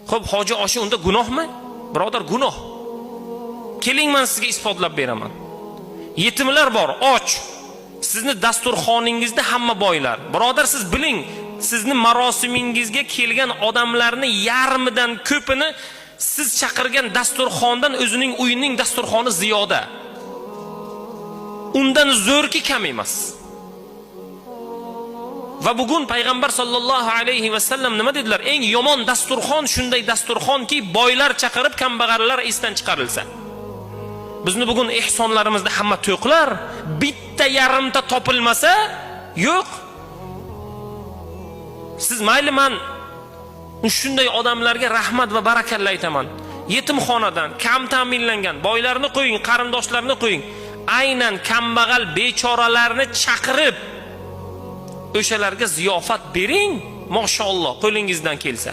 Xo'p, hoji oshi unda gunohmi? Birodar, gunoh. Keling, men sizga isbotlab beraman. Yetimlar bor, och. Sizni dasturxoningizda hamma boylar. Birodar, siz biling, sizni marosimingizga kelgan odamlarning yarmidan ko'pini siz chaqirgan dasturxondan o'zining uyining dasturxoni ziyoda. Undan zo'rki kam emas. Va bugun payg'ambar sollallohu alayhi va sallam nima dedilar? Eng yomon dasturxon shunday dasturxonki, boylar chaqirib kambag'allar esdan chiqarilsa. Bizni bugun ehsonlarimizda hamma to'qlar, bitta yarimta topilmasa, yo'q. Siz mayli, men shunday odamlarga rahmat va barakalla aytaman. Yetimxonadan, kam ta'minlangan boylarni qo'ying, qarindoshlarni qo'ying. Aynan kambag'al bechoralarni chaqirib o'shalarga ziyofat bering, mashalloh, qo'lingizdan kelsa.